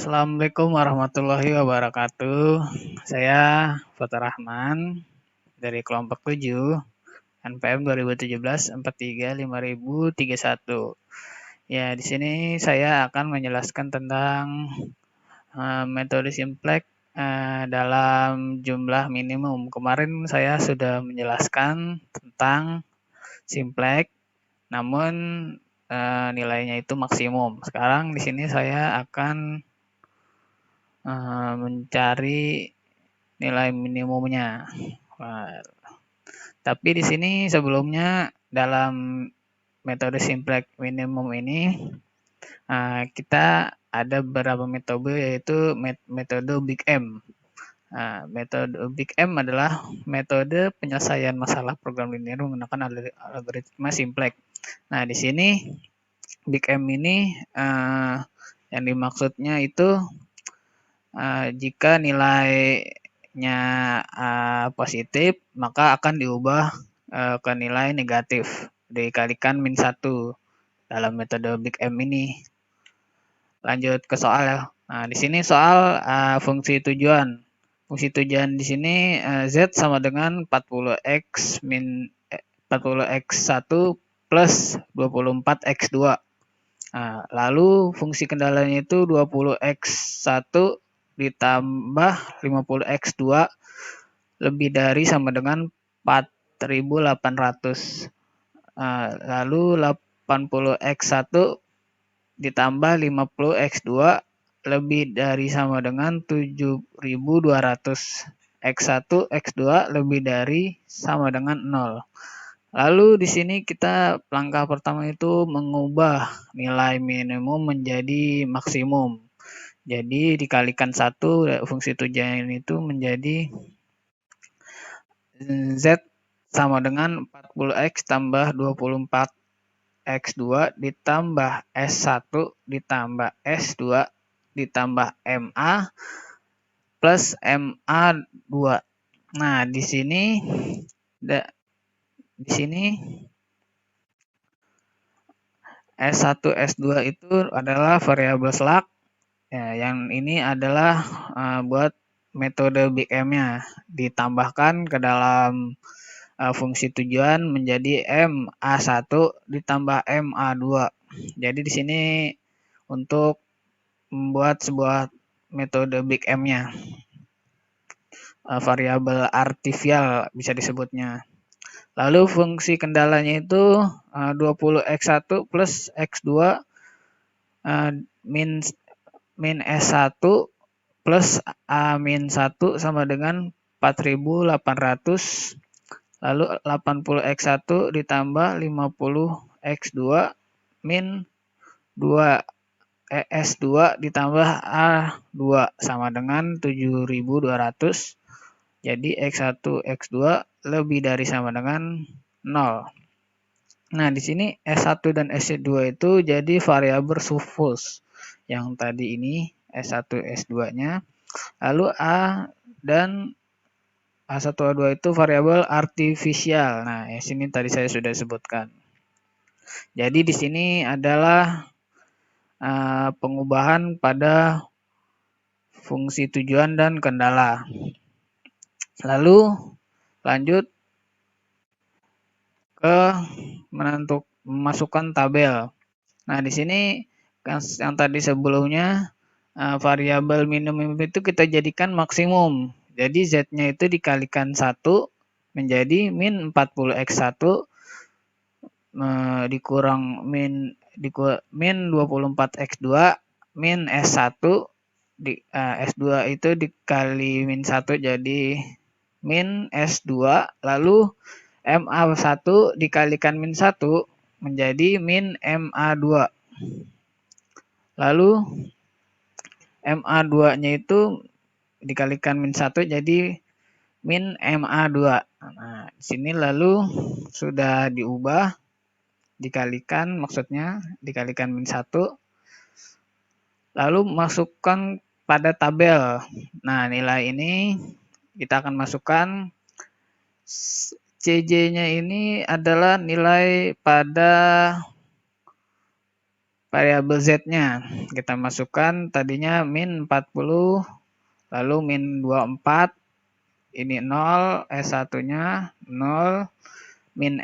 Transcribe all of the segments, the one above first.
Assalamualaikum warahmatullahi wabarakatuh. Saya Fathur Rahman dari kelompok 7 NPM 2017-435031. Ya, di sini saya akan menjelaskan tentang metode simplex dalam jumlah minimum. Kemarin saya sudah menjelaskan tentang simplex, namun nilainya itu maksimum. Sekarang di sini saya akan mencari nilai minimumnya. Tapi di sini sebelumnya dalam metode simplex minimum ini kita ada beberapa metode, yaitu metode Big M. Metode Big M adalah metode penyelesaian masalah program linear menggunakan algoritma simplex. Nah, di sini Big M ini yang dimaksudnya itu jika nilainya positif, maka akan diubah ke nilai negatif, dikalikan -1 dalam metode Big M ini. Lanjut ke soal ya. Nah, di sini soal fungsi tujuan. Fungsi tujuan di sini Z sama dengan 40x 40x1 plus 24x2. Nah, lalu fungsi kendalanya itu 20x1 ditambah 50x2 lebih dari sama dengan 4.800. Lalu 80x1 ditambah 50x2 lebih dari sama dengan 7.200. X1, X2 lebih dari sama dengan 0. Lalu di sini kita langkah pertama itu mengubah nilai minimum menjadi maksimum. Jadi dikalikan 1 fungsi tujuan itu menjadi Z sama dengan 40x tambah 24x2 ditambah S1 ditambah S2 ditambah MA plus MA2. Nah, di sini S1, S2 itu adalah variabel slug. Ya, yang ini adalah buat metode Big M-nya. Ditambahkan ke dalam fungsi tujuan menjadi MA1 ditambah MA2. Jadi di sini untuk membuat sebuah metode Big M-nya. Variabel artificial bisa disebutnya. Lalu fungsi kendalanya itu 20x1 plus x2 min S1 plus A-1 sama dengan 4.800. Lalu 80x1 ditambah 50x2 min 2 S2 ditambah A2 sama dengan 7.200. Jadi X1, X2 lebih dari sama dengan 0. Nah, di sini S1 dan S2 itu jadi variabel sulfus. Yang tadi ini S1, S2-nya. Lalu A dan A1, A2 itu variabel artifisial. Nah, di sini tadi saya sudah sebutkan. Jadi di sini adalah pengubahan pada fungsi tujuan dan kendala. Lalu lanjut ke memasukkan tabel. Nah, di sini yang tadi sebelumnya variabel minimum itu kita jadikan maksimum. Jadi Z-nya itu dikalikan 1 menjadi min 40x1 dikurang min 24x2 min S1 S2 itu dikali min 1 jadi min S2, lalu MA1 dikalikan min 1 menjadi min MA2. Lalu MA2-nya itu dikalikan min 1 jadi min MA2. Nah, di sini lalu sudah diubah, dikalikan maksudnya, dikalikan min 1. Lalu masukkan pada tabel. Nah, nilai ini kita akan masukkan. CJ-nya ini adalah nilai pada variabel Z-nya. Kita masukkan tadinya min 40, lalu min 24, ini 0, S1-nya 0, min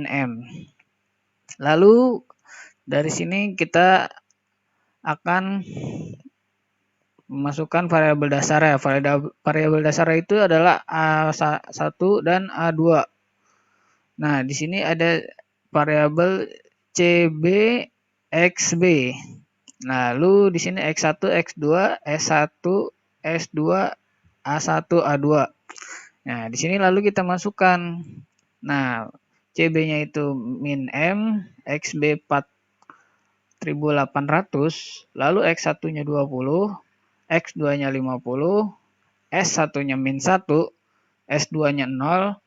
M. Lalu dari sini kita akan memasukkan variabel dasar ya. Variabel dasar itu adalah A1 dan A2. Nah, di sini ada variabel CB XB. Lalu di sini X1, X2, S1, S2, A1, A2. Nah, di sini lalu kita masukkan. Nah, CB-nya itu min M, XB 4800, lalu X1-nya 20, X2-nya 50, S1-nya min 1, S2-nya 0,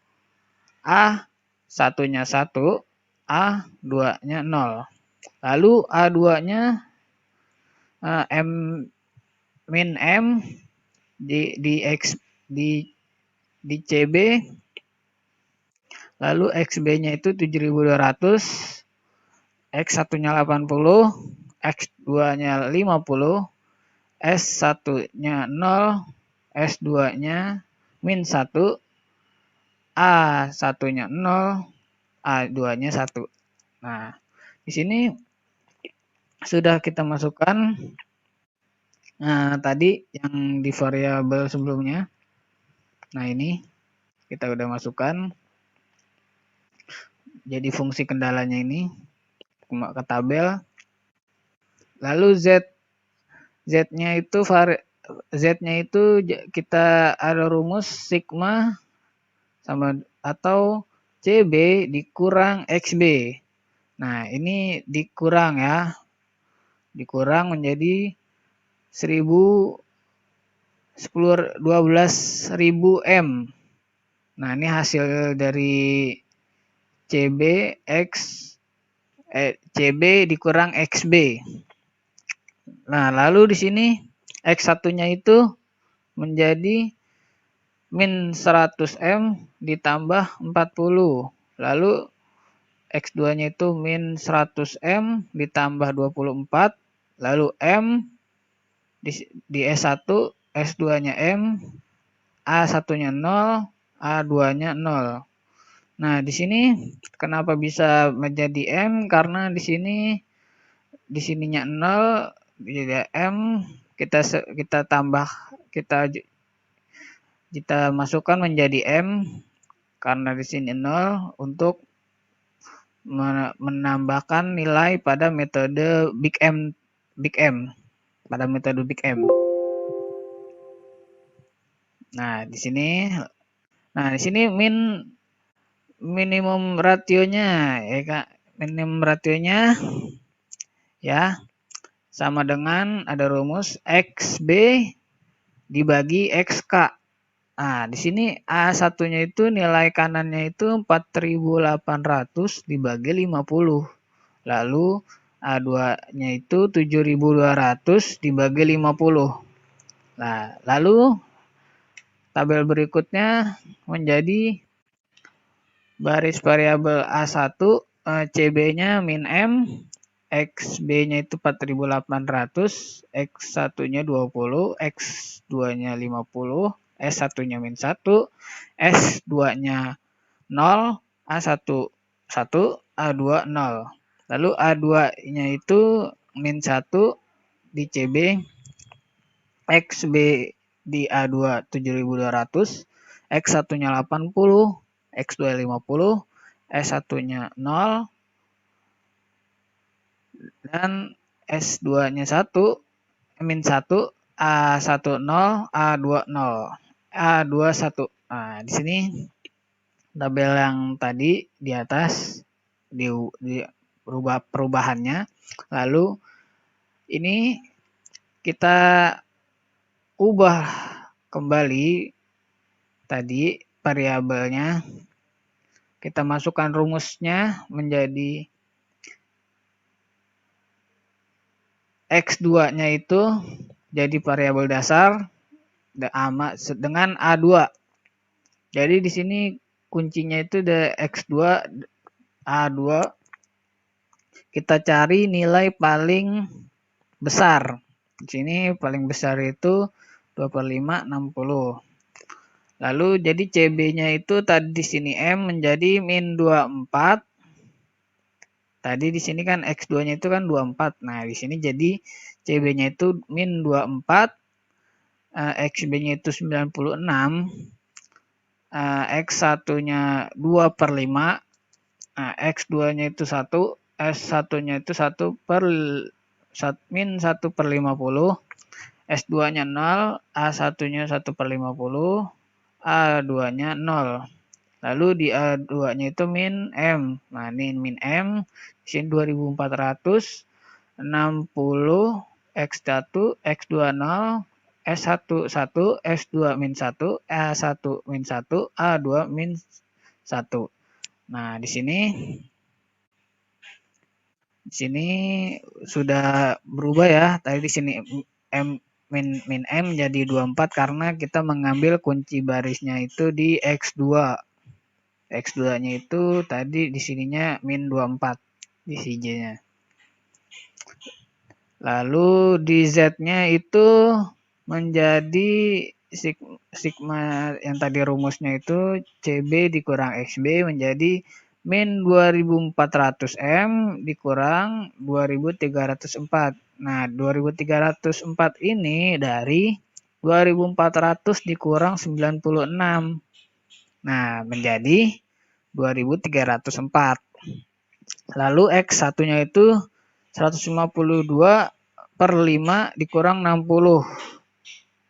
A1-nya 1, A2-nya 0. Lalu A2-nya M min M di CB, lalu XB-nya itu 7200, X1-nya 80, X2-nya 50, S1-nya 0, S2-nya min 1, A1-nya 0, A2-nya 1. Nah, di sini sudah kita masukkan tadi yang di variabel sebelumnya. Nah, ini kita udah masukkan. Jadi fungsi kendalanya ini ke tabel. Lalu Z-nya itu kita ada rumus sigma sama atau CB dikurang XB. Nah, ini dikurang ya. Dikurang menjadi 12.000 M. Nah, ini hasil dari CB dikurang XB. Nah, lalu di sini X1-nya itu menjadi min 100 M ditambah 40. Lalu X2-nya itu min 100 M ditambah 24. Lalu M di S1, S2-nya M, A1-nya 0, A2-nya 0. Nah, di sini kenapa bisa menjadi M? Karena di sininya 0, jadi M, kita tambah, kita masukkan menjadi M karena di sini 0 untuk menambahkan nilai pada metode Big M, pada metode Big M. Nah, di sini minimum rasionya ya Kak. Minimum rasionya ya sama dengan ada rumus XB dibagi XK. Nah, di sini A1-nya itu nilai kanannya itu 4800 dibagi 50. Lalu A2-nya itu 7200 dibagi 50. Nah, lalu tabel berikutnya menjadi baris variabel A1, CB-nya min M, XB-nya itu 4800, X1-nya 20, X2-nya 50, S1-nya min 1, S2-nya 0, A1 1, A2 0. Lalu A2-nya itu min 1 di CB, XB di A2 7200, X1-nya 80, X2 50, S1-nya 0, dan S2-nya 1, min 1, A1 0, A2 0, A2 1. Nah, di sini tabel yang tadi di atas di perubahannya. Lalu ini kita ubah kembali tadi variabelnya. Kita masukkan rumusnya menjadi X2-nya itu jadi variabel dasar dengan A2. Jadi di sini kuncinya itu ada X2, A2. kita cari nilai paling besar. Di sini paling besar itu 2/5, 60. Lalu jadi CB-nya itu tadi di sini M menjadi min 24. Tadi di sini kan X2-nya itu kan 24. Nah, di sini jadi CB-nya itu min 24, XB-nya itu 96, X1-nya 2/5, X2-nya itu 1, S1-nya itu 1 per min 1/50, S2-nya 0, A1-nya 1/50, A2-nya 0. Lalu di A2-nya itu min M. Nah, ini min M, di sini 2400, 60, X1, X2 0, S1 1, S2 min 1, A1 min 1, A2 min 1. Nah, di sini sudah berubah ya. Tadi di sini M min M jadi 24 karena kita mengambil kunci barisnya itu di X2. X2-nya itu tadi di sininya min 24 di CJ-nya. Lalu di Z-nya itu menjadi sigma yang tadi rumusnya itu CB dikurang XB menjadi min 2400 M dikurang 2304. Nah, 2304 ini dari 2400 dikurang 96. Nah, menjadi 2304. Lalu X1-nya itu 152/5 dikurang 60.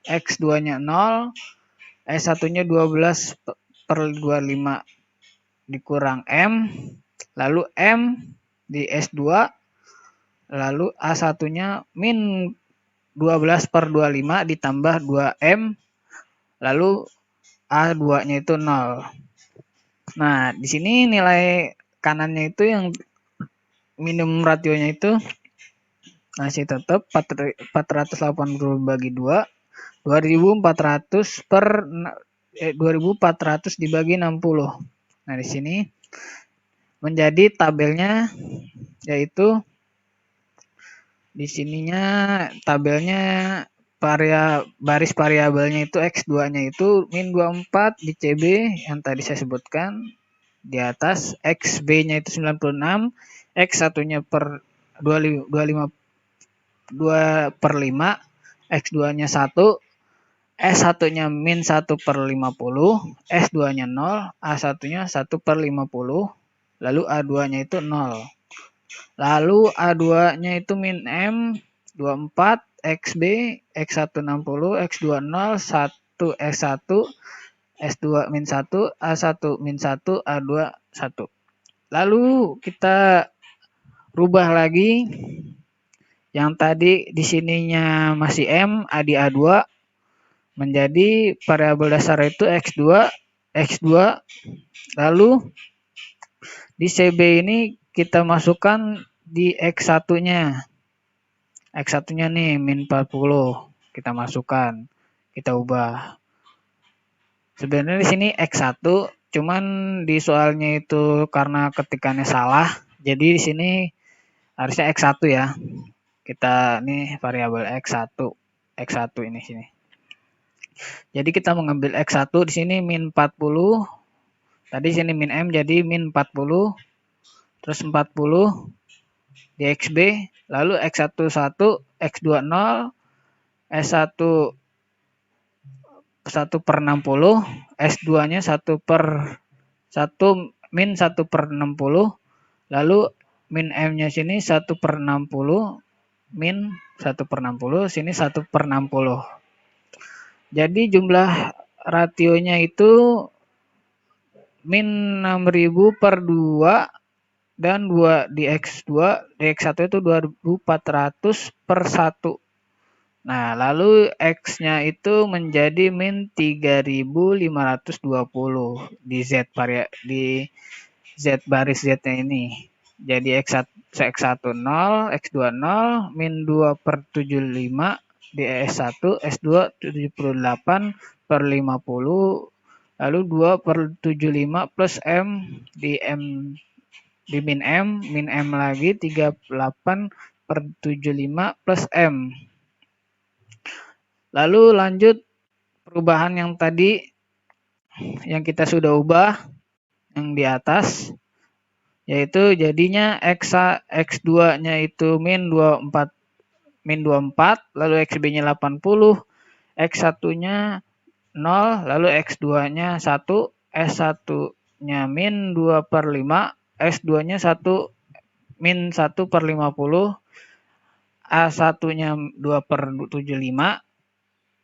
X2-nya 0, S1-nya 12/25 dikurang M, lalu M di S2, lalu A1-nya min 12/25 ditambah 2M, lalu A2-nya itu 0. Nah, di sini nilai kanannya itu yang minimum rasionya itu masih tetap 480 bagi 2, 2400 dibagi 60. Nah, di sini menjadi tabelnya yaitu di sininya tabelnya baris variabelnya itu X2-nya itu min 24 di CB yang tadi saya sebutkan di atas, XB-nya itu 96, X1-nya per 2/5, X2-nya 1, S1-nya min 1/50, S2-nya 0, A1-nya 1/50, lalu A2-nya itu 0. Lalu A2-nya itu min M 24, XB, X1 60, X2 0, 1 S1, S2 min 1, A1 min 1, A2 1. Lalu kita rubah lagi. Yang tadi di sininya masih M, A di A2 menjadi variabel dasar itu X2, X2. Lalu di CB ini kita masukkan di X1-nya. X1-nya nih min 40 kita masukkan, kita ubah. Sebenarnya di sini X1, cuman di soalnya itu karena ketikannya salah, jadi di sini harusnya X1 ya. Kita nih variabel X1 ini sini. Jadi kita mengambil X1 di sini min 40. Tadi sini min M jadi min 40. Terus 40 di XB, lalu X1 1, X2 0, S1 1/60, S2-nya 1 min 1/60, lalu min M-nya sini 1/60, min 1/60, sini 1/60. Jadi jumlah rasionya itu min 6000/2 dan 2 di X2, di X1 itu 2400/1. Nah, lalu X-nya itu menjadi min 3520 di Z baris Z-nya ini. Jadi X1 0, X2 0, min 2/75 di S1, S2 78/50, lalu 2/75 plus M di M di min M lagi 38/75 plus M. Lalu lanjut perubahan yang tadi yang kita sudah ubah yang di atas, yaitu jadinya X2-nya itu min 24, lalu XB-nya 80, X1-nya 0, lalu X2-nya 1, S1-nya min 2/5, S2-nya 1 min 1/50, A1-nya 2/75,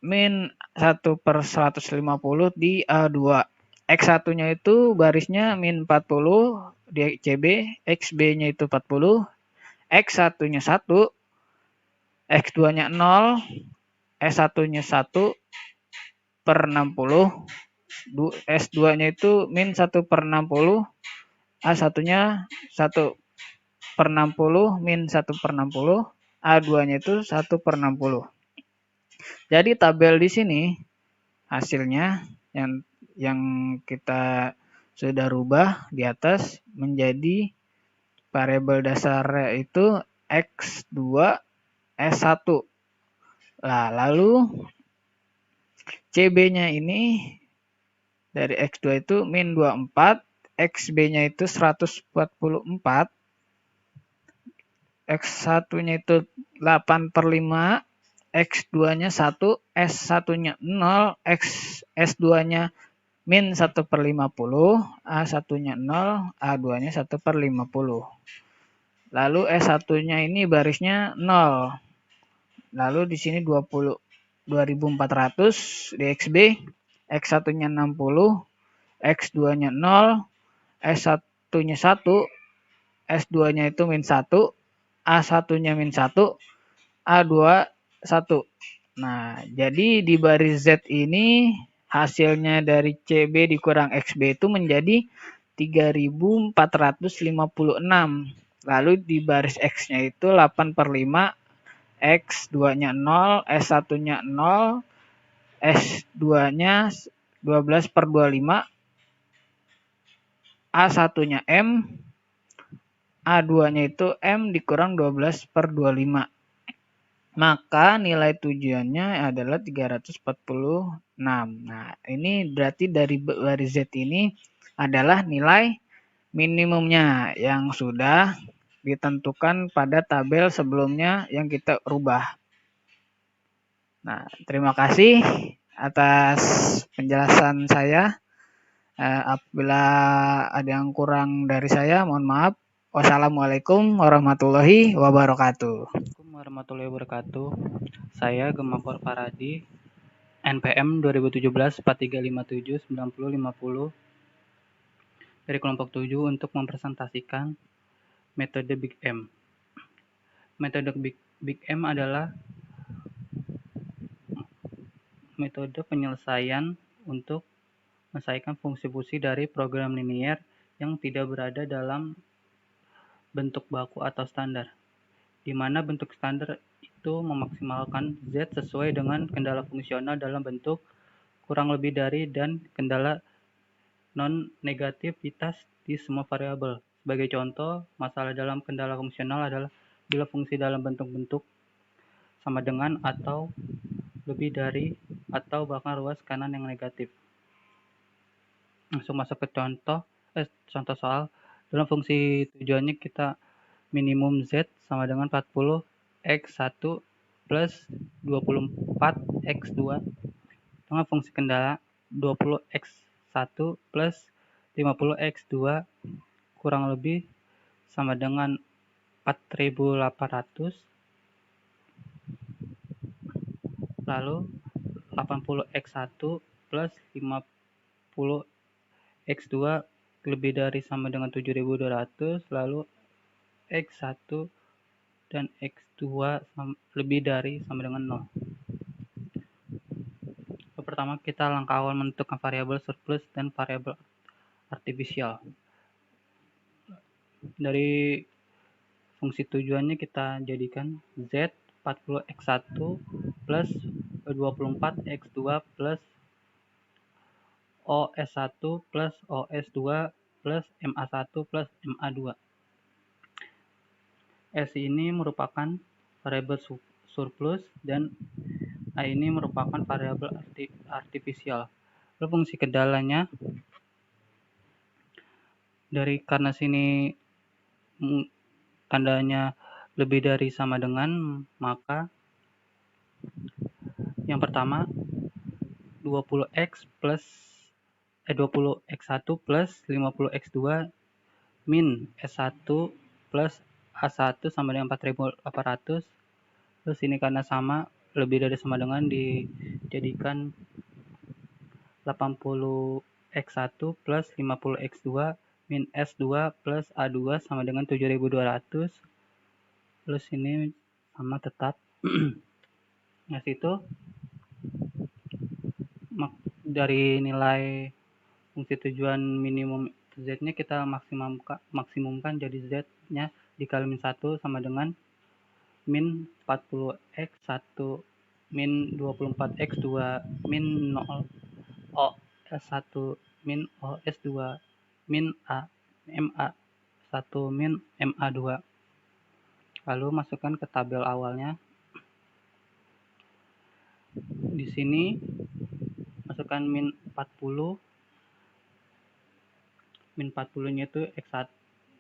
min 1/150 di A2. X1-nya itu barisnya min 40 di CB, XB-nya itu 40, X1-nya 1, X2-nya 0, S1-nya 1/60, S2-nya itu min 1/60, A1-nya 1/60 min 1/60, A2-nya itu 1/60. Jadi tabel di sini hasilnya yang kita sudah rubah di atas menjadi variabel dasarnya itu X2 S1. Nah, lalu CB-nya ini dari X2 itu min 24, XB-nya itu 144, X1-nya itu 8/5, X2-nya 1, S1-nya 0, S2-nya min 1/50, A1-nya 0, A2-nya 1/50. Lalu S1-nya ini barisnya 0. Lalu di sini 2400 di XB, X1-nya 60, X2-nya 0, S1-nya 1, S2-nya itu min 1, A1-nya min 1, A2 1. Nah, jadi di baris Z ini hasilnya dari CB dikurang XB itu menjadi 3456. Lalu di baris X-nya itu 8/5, X2-nya 0, S1-nya 0, S2-nya 12/25, A1-nya M, A2-nya itu M dikurang 12/25. Maka nilai tujuannya adalah 346. Nah, ini berarti dari baris Z ini adalah nilai minimumnya yang sudah ditentukan pada tabel sebelumnya yang kita rubah. Nah, terima kasih atas penjelasan saya. Apabila ada yang kurang dari saya, mohon maaf. Wassalamualaikum warahmatullahi wabarakatuh. Warahmatullahi wabarakatuh. Saya Gemakor Faradi, NPM 2017 4357 9050 dari kelompok 7 untuk mempresentasikan metode Big M. Metode Big M adalah metode penyelesaian untuk menyelesaikan fungsi-fungsi dari program linear yang tidak berada dalam bentuk baku atau standar, di mana bentuk standar itu memaksimalkan Z sesuai dengan kendala fungsional dalam bentuk kurang lebih dari dan kendala non-negativitas di semua variabel. Sebagai contoh, masalah dalam kendala fungsional adalah bila fungsi dalam bentuk-bentuk sama dengan atau lebih dari atau bahkan ruas kanan yang negatif. Langsung masuk ke contoh soal. Dalam fungsi tujuannya kita minimum Z sama dengan 40 X1 plus 24 X2 dengan fungsi kendala 20 X1 plus 50 X2 kurang lebih sama dengan 4800, lalu 80 X1 plus 50 X2 lebih dari sama dengan 7200, lalu X1 dan X2 lebih dari sama dengan 0. Pertama, kita langkah awal menentukan variabel surplus dan variabel artifisial. Dari fungsi tujuannya kita jadikan Z 40X1 plus 24X2 plus OS1 plus OS2 plus MA1 plus MA2. S ini merupakan variabel surplus dan A ini merupakan variabel artifisial. Lalu fungsi kendalanya karena sini tandanya lebih dari sama dengan, maka yang pertama 20x plus 20x1 plus 50x2 min S1 plus A1 sama dengan 4800. Terus ini karena sama, lebih dari sama dengan dijadikan 80x1 plus 50x2 min S2 plus A2 sama dengan 7200. Terus ini sama tetap. Nah, situ dari nilai fungsi tujuan minimum Z-nya kita maksimumkan jadi Z-nya dikali min 1 sama dengan min 40x1 min 24x2 min 0 OS1 min OS2 min A MA1 min MA2. Lalu masukkan ke tabel awalnya. Di sini masukkan min 40. Min 40-nya itu X1.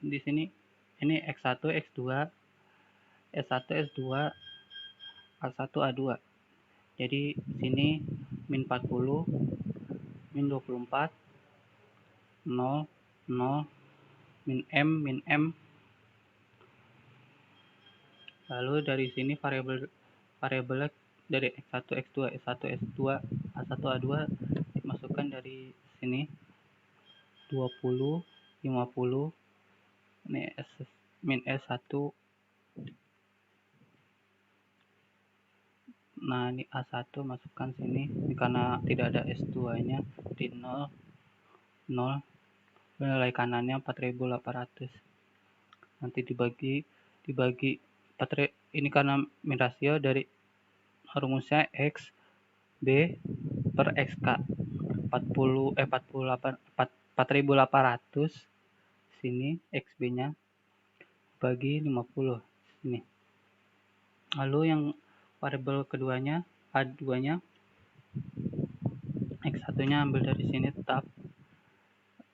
Di sini ini X1, X2, S1, S2, A1, A2. Jadi sini min 40, min 24, 0, 0, min M. Lalu dari sini variabelnya dari X1, X2, S1, S2, A1, A2 dimasukkan dari sini 20, 50, ini min S1. Nah, ini A1 masukkan sini. Ini karena tidak ada S2-nya di 0, 0. Nilai kanannya 4800. Nanti dibagi ini karena min rasio dari rumusnya X B per XK 4800 sini XB-nya bagi 50 ini. Lalu yang variabel keduanya A2-nya X1-nya ambil dari sini tetap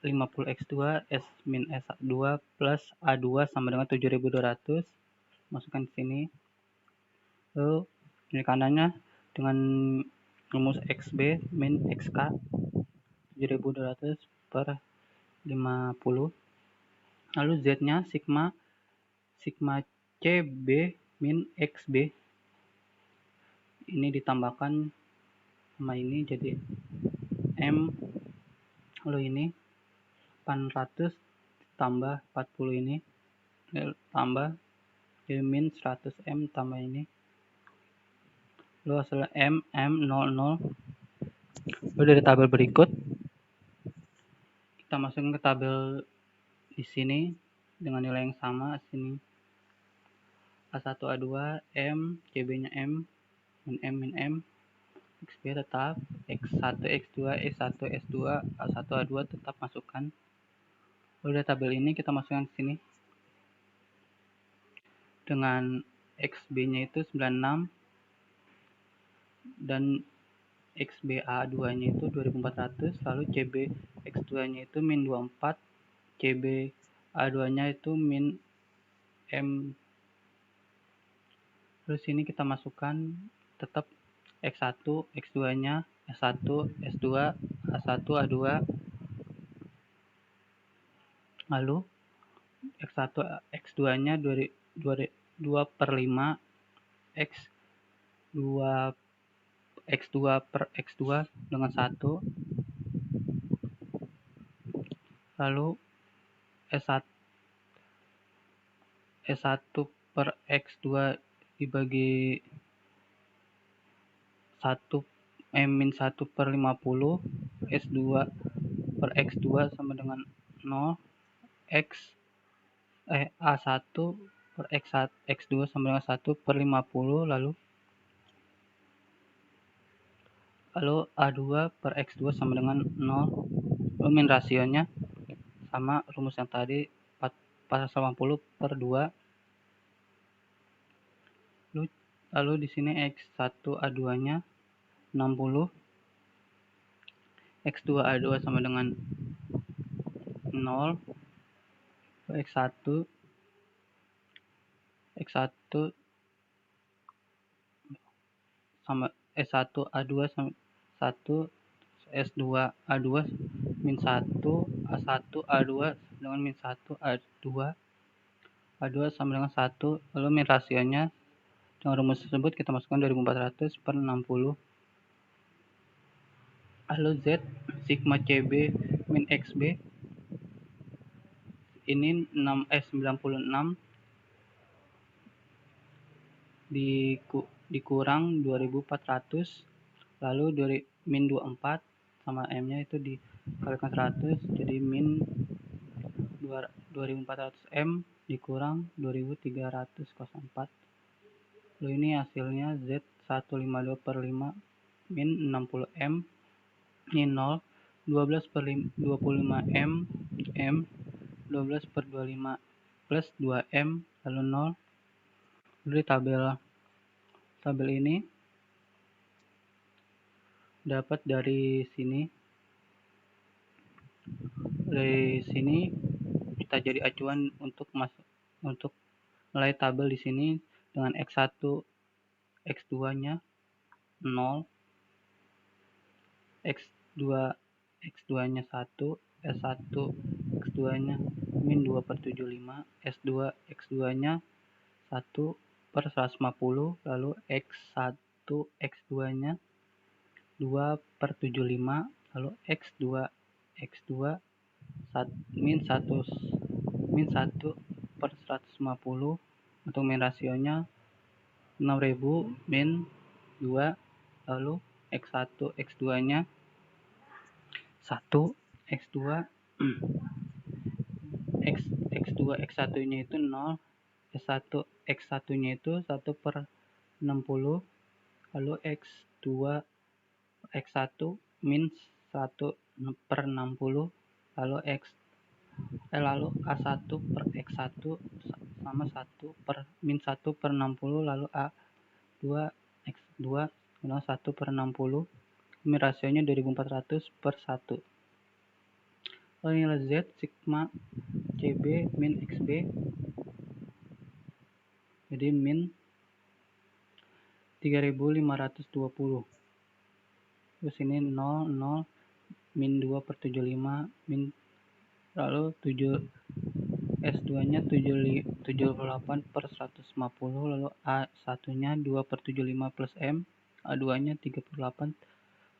50x2 S min S2 plus A2 sama dengan 7200. Masukkan ke sini. Lalu ini kanannya dengan rumus XB min XK 7200 per 50. Lalu Z-nya sigma CB min XB. Ini ditambahkan sama ini jadi M. Lalu ini 800 tambah 40 ini tambah jadi min 100 M tambah ini. Lalu hasilnya M 00. Lalu dari tabel berikut kita masukkan ke tabel di sini dengan nilai yang sama. Sini A1 A2 M, CB-nya M, min M, XB tetap, X1 X2 S1 S2 A1 A2 tetap masukkan. Lalu dari tabel ini kita masukkan ke sini dengan XB-nya itu 96 dan XBA2-nya itu 2400, lalu CB X2-nya itu min 24, CB A2-nya itu min M. Terus ini kita masukkan tetap X1, X2-nya S1, S2, A1, A2. Lalu X1, X2-nya 2/5 X2 per X2 dengan 1. Lalu S1 per X2 dibagi 1 per 50, S2 per X2 sama dengan 0, A1 per X2 sama dengan 1 per 50, lalu A2 per X2 sama dengan 0. Min rasionya sama rumus yang tadi 480 per 2. Lalu di sini X1A2-nya 60, X2A2 sama dengan 0, X1 X1 sama S1A2 sama 1, S2A2 min 1, A1 A2 dengan min 1, A2 sama dengan 1, lalu min rasionya dengan rumus tersebut kita masukkan 2400 per 60. Lalu Z sigma CB min XB ini 96 dikurang 2400, lalu min 24 sama M nya itu dikalikan 100, jadi min 2400 M dikurang 2304. Lalu ini hasilnya Z 152 per 5 min 60 M ini 0, 12 per 25 M 12 per 25 plus 2 M lalu 0. Lalu di tabel ini dapat dari sini kita jadi acuan untuk nilai tabel di sini dengan X1 X2-nya 0, X2-nya 1, S1 X2-nya min 2 per 75, S2 X2-nya 1 per 150, lalu X1 X2-nya 2 per 75, lalu X2 min 1 per 150, untuk min rasionya 6000 min 2, lalu X1 X2-nya 1, X2 X2 X1-nya itu 0, S1 X1-nya itu 1 per 60, lalu X2 X1 min 1 per 60, lalu A1 per X1 sama 1 per min 1 per 60, lalu A2 X2 dengan 1 per 60, ini rasionya 2400 per 1. Lalu nilai Z sigma CB min XB jadi min 3520. Terus ini 0 0 min 2 per 75 min, lalu S2-nya 78 per 150, lalu A1-nya 2 per 75 plus M, A2-nya 38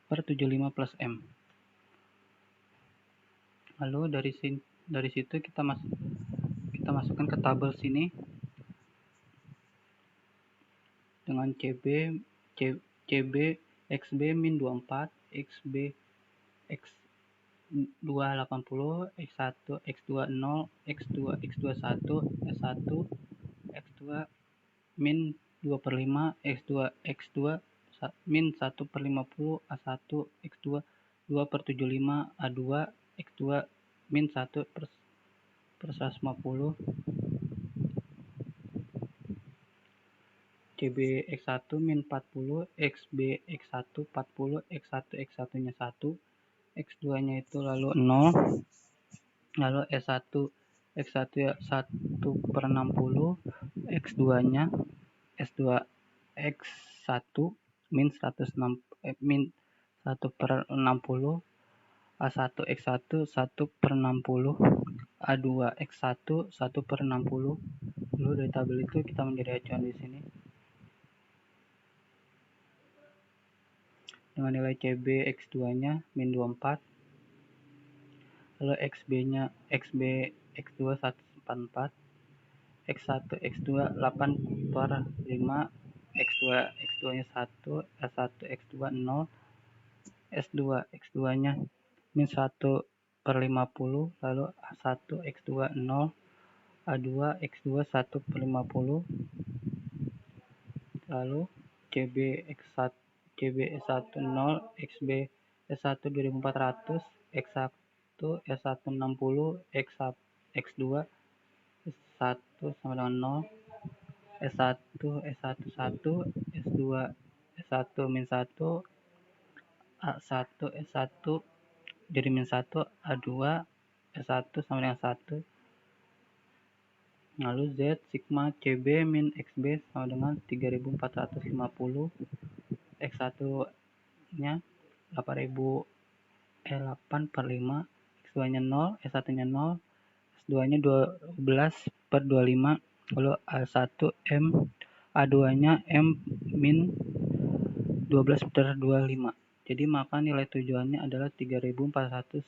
per 75 plus M. Lalu dari situ kita masukkan ke tabel sini dengan CB XB min 24, XB X280, X1 X20, X2 1, S1 X2 min 2 per 5, X2 min 1 per 50, A1 X2 2 per 75, A2 X2 min 1 per 150, CB X1 min 40, XB X1 40, X1 X1-nya 1, X2-nya itu lalu 0, lalu S1 X1 1 per 60, X2-nya S2 X1 min 1 per 60, A1 X1 1 per 60, A2 X1 1 per 60. Lalu dari tabel itu kita menjadi acuan di sini dengan nilai CB X2-nya min 24, lalu XB-nya XB X2 144, X1 X2 8 per 5, X2-nya 1, S1 X2 0, S2 X2-nya min 1 per 50, lalu A1 X2 0, A2 X2 1 per 50, lalu CB X1 CB S1 0, XB S1 2400, X1 S1 60, X2 1 sama dengan 0. S1, S11, S2, S1 min 1, A1, S1 jadi min 1, A2, S1 sama dengan 1. Lalu Z sigma CB min XB sama dengan 3450. X1-nya 8 per 5, X2-nya 0, S1-nya 0, S2-nya 12 per 25, lalu A1 M, A2-nya M min 12 per 25. Jadi maka nilai tujuannya adalah 3456.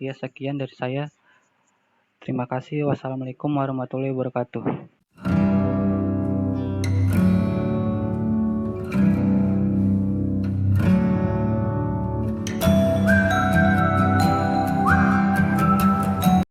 Ya, sekian dari saya. Terima kasih. Wassalamualaikum warahmatullahi wabarakatuh.